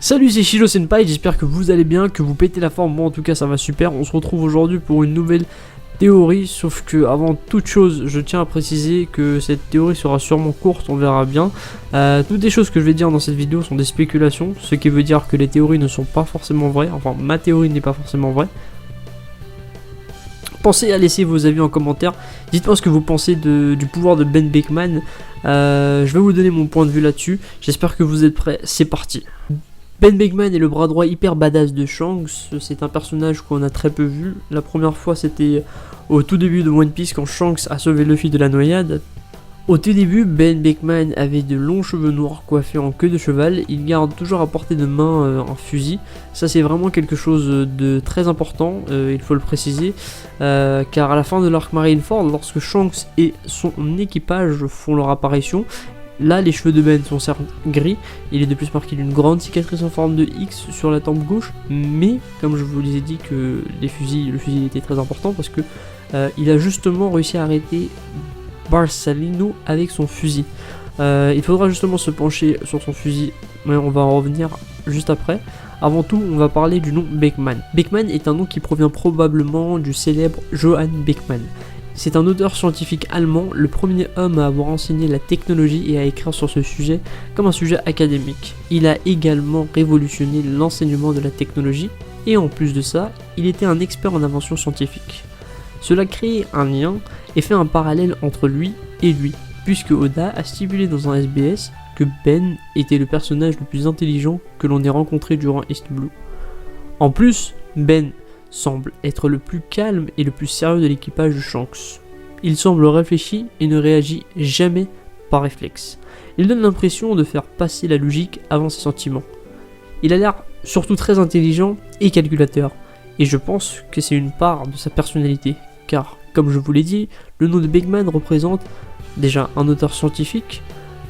Salut, c'est Shiro Senpai, j'espère que vous allez bien, que vous pétez la forme. Moi en tout cas ça va super. On se retrouve aujourd'hui pour une nouvelle théorie, sauf que avant toute chose je tiens à préciser que cette théorie sera sûrement courte, on verra bien. Toutes les choses que je vais dire dans cette vidéo sont des spéculations, ce qui veut dire que les théories ne sont pas forcément vraies, enfin ma théorie n'est pas forcément vraie. Pensez à laisser vos avis en commentaire, dites-moi ce que vous pensez du pouvoir de Ben Beckman. Je vais vous donner mon point de vue là-dessus, j'espère que vous êtes prêts, c'est parti. Ben Beckman est le bras droit hyper badass de Shanks, c'est un personnage qu'on a très peu vu. La première fois c'était au tout début de One Piece quand Shanks a sauvé Luffy de la noyade. Au tout début, Ben Beckman avait de longs cheveux noirs coiffés en queue de cheval, il garde toujours à portée de main un fusil. Ça c'est vraiment quelque chose de très important, il faut le préciser, car à la fin de l'arc Marineford, lorsque Shanks et son équipage font leur apparition, là, les cheveux de Ben sont certes gris, il est de plus marqué d'une grande cicatrice en forme de X sur la tempe gauche, mais comme je vous ai dit que le fusil était très important parce que il a justement réussi à arrêter Borsalino avec son fusil. Il faudra justement se pencher sur son fusil, mais on va en revenir juste après. Avant tout, on va parler du nom Beckman. Beckman est un nom qui provient probablement du célèbre Johann Beckman. C'est un auteur scientifique allemand, le premier homme à avoir enseigné la technologie et à écrire sur ce sujet comme un sujet académique. Il a également révolutionné l'enseignement de la technologie et en plus de ça, il était un expert en invention scientifique. Cela crée un lien et fait un parallèle entre lui et lui, puisque Oda a stipulé dans un SBS que Ben était le personnage le plus intelligent que l'on ait rencontré durant East Blue. En plus, Ben semble être le plus calme et le plus sérieux de l'équipage de Shanks. Il semble réfléchi et ne réagit jamais par réflexe. Il donne l'impression de faire passer la logique avant ses sentiments. Il a l'air surtout très intelligent et calculateur, et je pense que c'est une part de sa personnalité, car, comme je vous l'ai dit, le nom de Beckman représente déjà un auteur scientifique,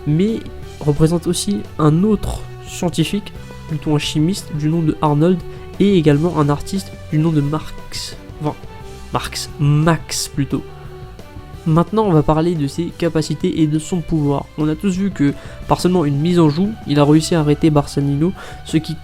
mais représente aussi un autre scientifique, plutôt un chimiste du nom de Arnold, et également un artiste du nom de Max plutôt. Maintenant on va parler de ses capacités et de son pouvoir. On a tous vu que par seulement une mise en joue, il a réussi à arrêter Borsalino, ce qui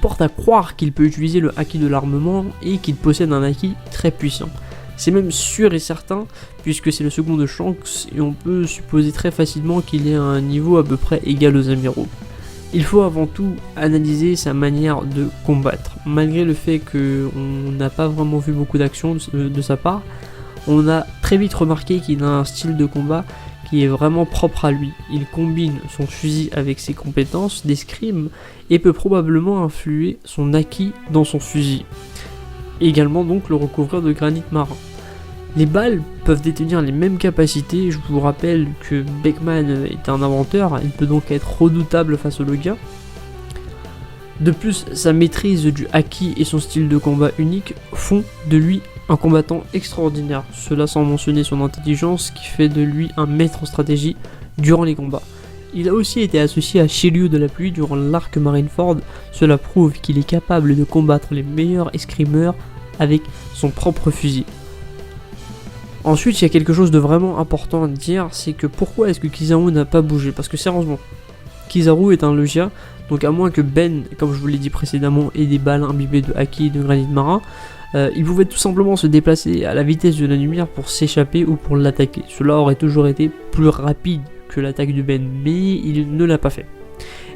porte à croire qu'il peut utiliser le haki de l'armement et qu'il possède un haki très puissant. C'est même sûr et certain puisque c'est le second de Shanks et on peut supposer très facilement qu'il est à un niveau à peu près égal aux amiraux. Il faut avant tout analyser sa manière de combattre. Malgré le fait qu'on n'a pas vraiment vu beaucoup d'actions de sa part, on a très vite remarqué qu'il a un style de combat qui est vraiment propre à lui. Il combine son fusil avec ses compétences d'escrime et peut probablement influer son haki dans son fusil. Également donc le recouvrir de granit marin. Les balles peuvent détenir les mêmes capacités, je vous rappelle que Beckman est un inventeur, il peut donc être redoutable face aux Logia. De plus, sa maîtrise du haki et son style de combat unique font de lui un combattant extraordinaire, cela sans mentionner son intelligence qui fait de lui un maître en stratégie durant les combats. Il a aussi été associé à Shiryu de la pluie durant l'arc Marineford, cela prouve qu'il est capable de combattre les meilleurs escrimeurs avec son propre fusil. Ensuite, il y a quelque chose de vraiment important à dire, c'est que pourquoi est-ce que Kizaru n'a pas bougé? Parce que sérieusement, Kizaru est un Logia, donc à moins que Ben, comme je vous l'ai dit précédemment, ait des balles imbibées de haki et de granit marin, il pouvait tout simplement se déplacer à la vitesse de la lumière pour s'échapper ou pour l'attaquer. Cela aurait toujours été plus rapide que l'attaque de Ben, mais il ne l'a pas fait.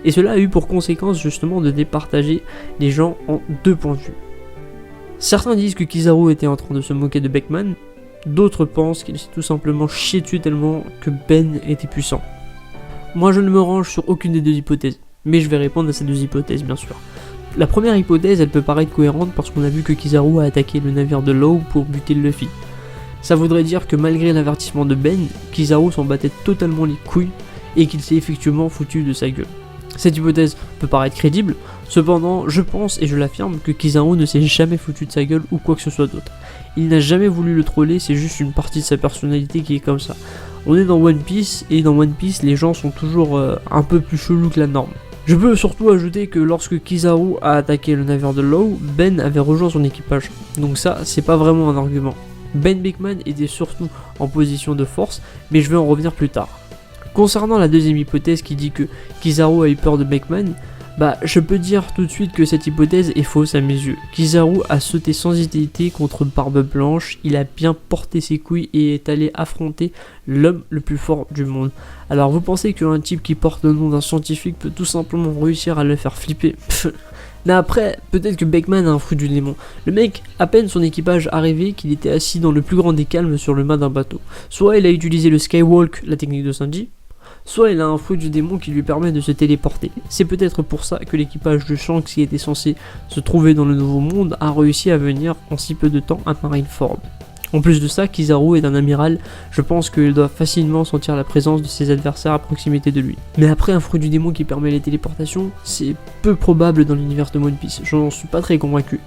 Et cela a eu pour conséquence justement de départager les gens en deux points de vue. Certains disent que Kizaru était en train de se moquer de Beckman, d'autres pensent qu'il s'est tout simplement chié dessus tellement que Ben était puissant. Moi je ne me range sur aucune des deux hypothèses, mais je vais répondre à ces deux hypothèses bien sûr. La première hypothèse elle peut paraître cohérente parce qu'on a vu que Kizaru a attaqué le navire de Law pour buter Luffy. Ça voudrait dire que malgré l'avertissement de Ben, Kizaru s'en battait totalement les couilles et qu'il s'est effectivement foutu de sa gueule. Cette hypothèse peut paraître crédible, cependant je pense et je l'affirme que Kizaru ne s'est jamais foutu de sa gueule ou quoi que ce soit d'autre. Il n'a jamais voulu le troller, c'est juste une partie de sa personnalité qui est comme ça. On est dans One Piece et dans One Piece les gens sont toujours un peu plus chelous que la norme. Je peux surtout ajouter que lorsque Kizaru a attaqué le navire de Law, Ben avait rejoint son équipage. Donc ça c'est pas vraiment un argument. Ben Beckman était surtout en position de force, mais je vais en revenir plus tard. Concernant la deuxième hypothèse qui dit que Kizaru a eu peur de Beckman, Bah, je peux dire tout de suite que cette hypothèse est fausse à mes yeux. Kizaru a sauté sans hésiter contre Barbe Blanche, il a bien porté ses couilles et est allé affronter l'homme le plus fort du monde. Alors vous pensez qu'un type qui porte le nom d'un scientifique peut tout simplement réussir à le faire flipper? Mais après, peut-être que Beckman a un fruit du démon. Le mec, à peine son équipage arrivé, qu'il était assis dans le plus grand des calmes sur le mât d'un bateau. Soit il a utilisé le Skywalk, la technique de Sanji, soit il a un fruit du démon qui lui permet de se téléporter. C'est peut-être pour ça que l'équipage de Shanks qui était censé se trouver dans le Nouveau Monde a réussi à venir en si peu de temps à Marineford. En plus de ça, Kizaru est un amiral, je pense qu'il doit facilement sentir la présence de ses adversaires à proximité de lui. Mais après, un fruit du démon qui permet les téléportations, c'est peu probable dans l'univers de One Piece, j'en suis pas très convaincu.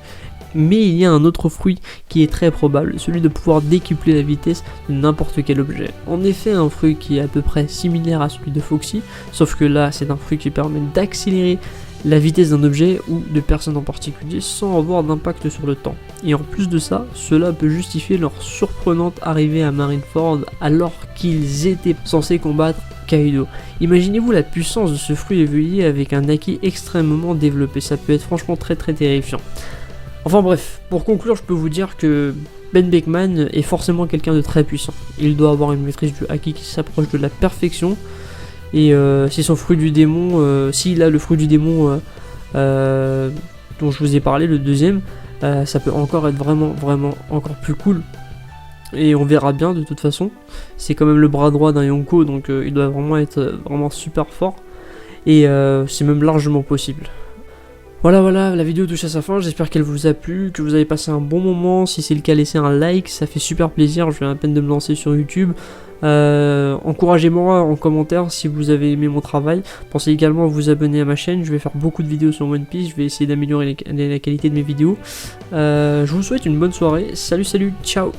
Mais il y a un autre fruit qui est très probable, celui de pouvoir décupler la vitesse de n'importe quel objet. En effet, un fruit qui est à peu près similaire à celui de Foxy, sauf que là c'est un fruit qui permet d'accélérer la vitesse d'un objet ou de personnes en particulier sans avoir d'impact sur le temps. Et en plus de ça, cela peut justifier leur surprenante arrivée à Marineford alors qu'ils étaient censés combattre Kaido. Imaginez-vous la puissance de ce fruit éveillé avec un Haki extrêmement développé, ça peut être franchement très terrifiant. Enfin bref, pour conclure, je peux vous dire que Ben Beckman est forcément quelqu'un de très puissant. Il doit avoir une maîtrise du Haki qui s'approche de la perfection. Et si son fruit du démon, s'il a le fruit du démon dont je vous ai parlé, le deuxième, ça peut encore être vraiment encore plus cool. Et on verra bien de toute façon. C'est quand même le bras droit d'un Yonko, donc il doit vraiment être vraiment super fort. Et c'est même largement possible. Voilà, la vidéo touche à sa fin, j'espère qu'elle vous a plu, que vous avez passé un bon moment. Si c'est le cas, laissez un like, ça fait super plaisir, je viens à peine de me lancer sur YouTube. Encouragez-moi en commentaire si vous avez aimé mon travail. Pensez également à vous abonner à ma chaîne, je vais faire beaucoup de vidéos sur One Piece, je vais essayer d'améliorer la qualité de mes vidéos. Je vous souhaite une bonne soirée, salut, ciao.